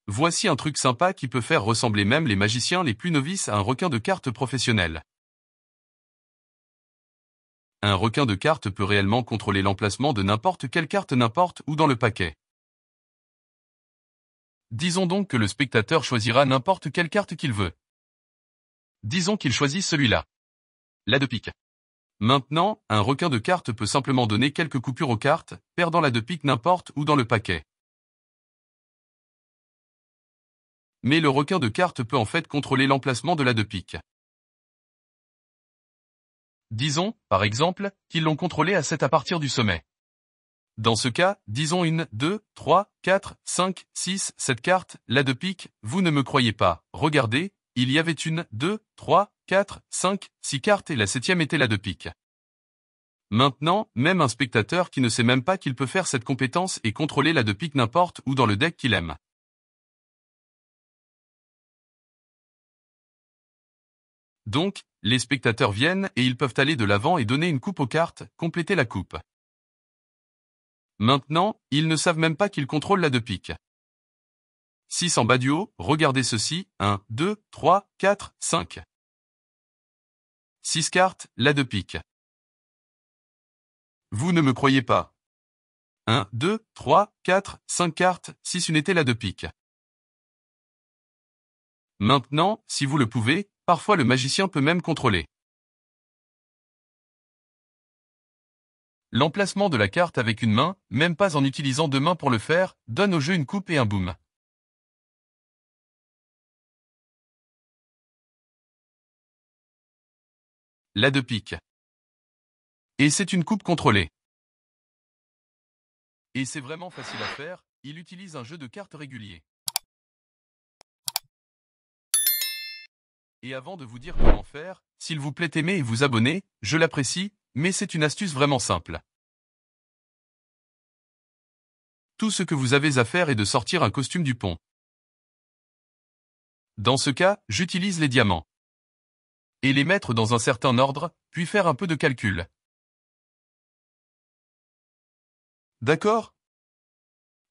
Voici un truc sympa qui peut faire ressembler même les magiciens les plus novices à un requin de cartes professionnel. Un requin de cartes peut réellement contrôler l'emplacement de n'importe quelle carte n'importe où dans le paquet. Disons donc que le spectateur choisira n'importe quelle carte qu'il veut. Disons qu'il choisit celui-là. La de pique. Maintenant, un requin de cartes peut simplement donner quelques coupures aux cartes, perdant la de pique n'importe où dans le paquet. Mais le requin de cartes peut en fait contrôler l'emplacement de la de pique. Disons, par exemple, qu'ils l'ont contrôlé à 7 à partir du sommet. Dans ce cas, disons 1, 2, 3, 4, 5, 6, 7 cartes, la de pique, vous ne me croyez pas, regardez, il y avait 1, 2, 3, 4, 5, 6 cartes et la 7e était la de pique. Maintenant, même un spectateur qui ne sait même pas qu'il peut faire cette compétence et contrôler la de pique n'importe où dans le deck qu'il aime. Donc, les spectateurs viennent et ils peuvent aller de l'avant et donner une coupe aux cartes, compléter la coupe. Maintenant, ils ne savent même pas qu'ils contrôlent la de pique. 6 en bas du haut, regardez ceci, 1, 2, 3, 4, 5. 6 cartes, la de pique. Vous ne me croyez pas. 1, 2, 3, 4, 5 cartes, 6 une était la de pique. Maintenant, si vous le pouvez, parfois le magicien peut même contrôler l'emplacement de la carte avec une main, même pas en utilisant deux mains pour le faire, donne au jeu une coupe et un boom. La de pique. Et c'est une coupe contrôlée. Et c'est vraiment facile à faire, il utilise un jeu de cartes régulier. Et avant de vous dire comment faire, s'il vous plaît aimez et vous abonnez, je l'apprécie, mais c'est une astuce vraiment simple. Tout ce que vous avez à faire est de sortir un costume du pont. Dans ce cas, j'utilise les diamants. Et les mettre dans un certain ordre, puis faire un peu de calcul. D'accord?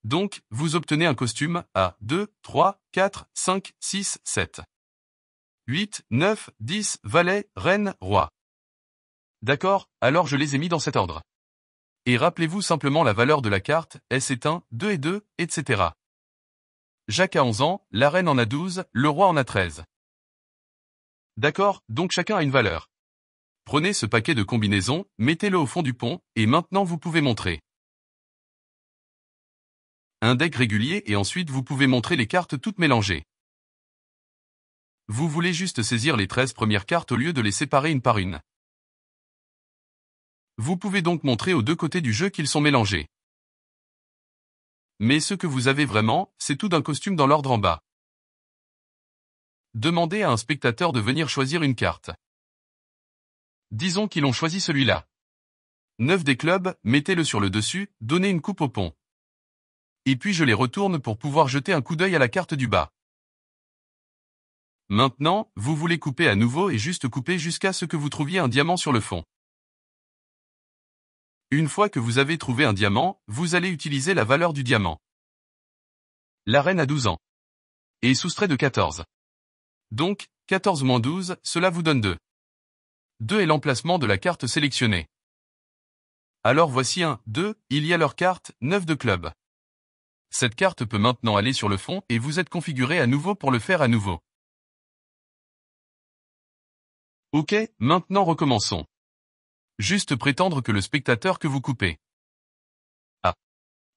Donc, vous obtenez un costume à 2, 3, 4, 5, 6, 7. 8, 9, 10, valet, reine, roi. D'accord, alors je les ai mis dans cet ordre. Et rappelez-vous simplement la valeur de la carte, S est 1, 2 et 2, etc. Jacques a 11 ans, la reine en a 12, le roi en a 13. D'accord, donc chacun a une valeur. Prenez ce paquet de combinaisons, mettez-le au fond du pont, et maintenant vous pouvez montrer un deck régulier et ensuite vous pouvez montrer les cartes toutes mélangées. Vous voulez juste saisir les 13 premières cartes au lieu de les séparer une par une. Vous pouvez donc montrer aux deux côtés du jeu qu'ils sont mélangés. Mais ce que vous avez vraiment, c'est tout d'un costume dans l'ordre en bas. Demandez à un spectateur de venir choisir une carte. Disons qu'ils ont choisi celui-là. 9 des clubs, mettez-le sur le dessus, donnez une coupe au pont. Et puis je les retourne pour pouvoir jeter un coup d'œil à la carte du bas. Maintenant, vous voulez couper à nouveau et juste couper jusqu'à ce que vous trouviez un diamant sur le fond. Une fois que vous avez trouvé un diamant, vous allez utiliser la valeur du diamant. La reine a 12 ans. Et soustrait de 14. Donc, 14 moins 12, cela vous donne 2. 2 est l'emplacement de la carte sélectionnée. Alors voici 1, 2, il y a leur carte, 9 de club. Cette carte peut maintenant aller sur le fond et vous êtes configuré à nouveau pour le faire à nouveau. Ok, maintenant recommençons. Juste prétendre que le spectateur que vous coupez. Ah.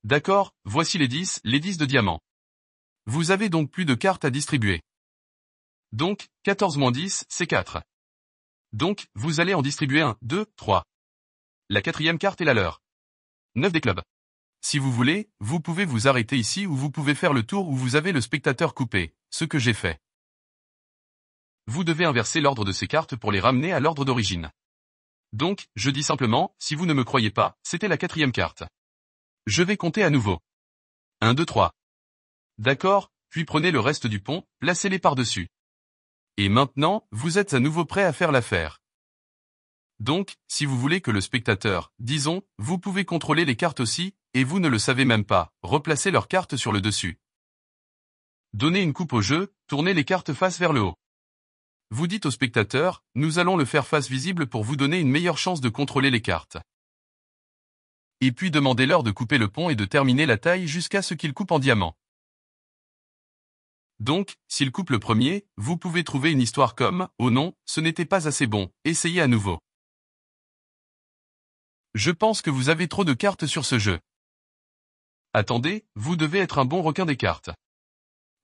D'accord, voici les 10 de diamant. Vous avez donc plus de cartes à distribuer. Donc, 14 moins 10, c'est 4. Donc, vous allez en distribuer 1, 2, 3. La quatrième carte est la leur. 9 des clubs. Si vous voulez, vous pouvez vous arrêter ici ou vous pouvez faire le tour où vous avez le spectateur coupé, ce que j'ai fait. Vous devez inverser l'ordre de ces cartes pour les ramener à l'ordre d'origine. Donc, je dis simplement, si vous ne me croyez pas, c'était la quatrième carte. Je vais compter à nouveau. 1, 2, 3. D'accord, puis prenez le reste du pont, placez-les par-dessus. Et maintenant, vous êtes à nouveau prêt à faire l'affaire. Donc, si vous voulez que le spectateur, disons, vous pouvez contrôler les cartes aussi, et vous ne le savez même pas, replacez leurs cartes sur le dessus. Donnez une coupe au jeu, tournez les cartes face vers le haut. Vous dites au spectateur, nous allons le faire face visible pour vous donner une meilleure chance de contrôler les cartes. Et puis demandez-leur de couper le pont et de terminer la taille jusqu'à ce qu'il coupe en diamant. Donc, s'il coupe le premier, vous pouvez trouver une histoire comme « Oh non, ce n'était pas assez bon, essayez à nouveau ». Je pense que vous avez trop de cartes sur ce jeu. Attendez, vous devez être un bon requin des cartes.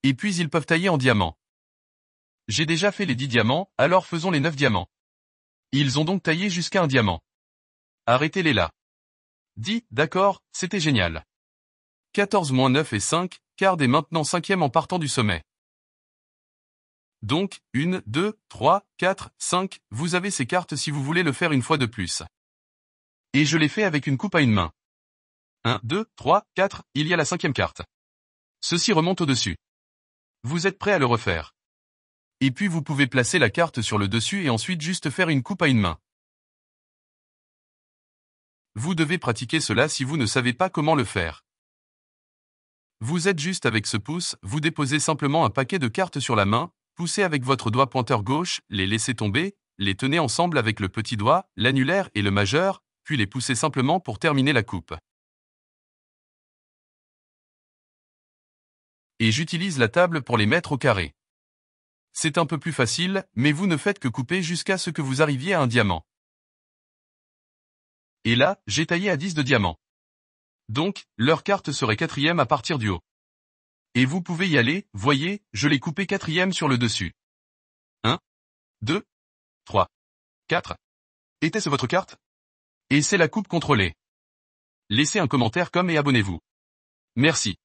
Et puis ils peuvent tailler en diamant. J'ai déjà fait les 10 diamants, alors faisons les 9 diamants. Ils ont donc taillé jusqu'à un diamant. Arrêtez-les là. 10, d'accord, c'était génial. 14 moins 9 et 5, Card est maintenant 5e en partant du sommet. Donc, 1, 2, 3, 4, 5, vous avez ces cartes si vous voulez le faire une fois de plus. Et je l'ai fait avec une coupe à une main. 1, 2, 3, 4, il y a la 5e carte. Ceci remonte au-dessus. Vous êtes prêt à le refaire. Et puis vous pouvez placer la carte sur le dessus et ensuite juste faire une coupe à une main. Vous devez pratiquer cela si vous ne savez pas comment le faire. Vous êtes juste avec ce pouce, vous déposez simplement un paquet de cartes sur la main, poussez avec votre doigt pointeur gauche, les laissez tomber, les tenez ensemble avec le petit doigt, l'annulaire et le majeur, puis les poussez simplement pour terminer la coupe. Et j'utilise la table pour les mettre au carré. C'est un peu plus facile, mais vous ne faites que couper jusqu'à ce que vous arriviez à un diamant. Et là, j'ai taillé à 10 de diamant. Donc, leur carte serait 4e à partir du haut. Et vous pouvez y aller, voyez, je l'ai coupé 4e sur le dessus. 1, 2, 3, 4. Était-ce votre carte? Et c'est la coupe contrôlée. Laissez un commentaire comme et abonnez-vous. Merci.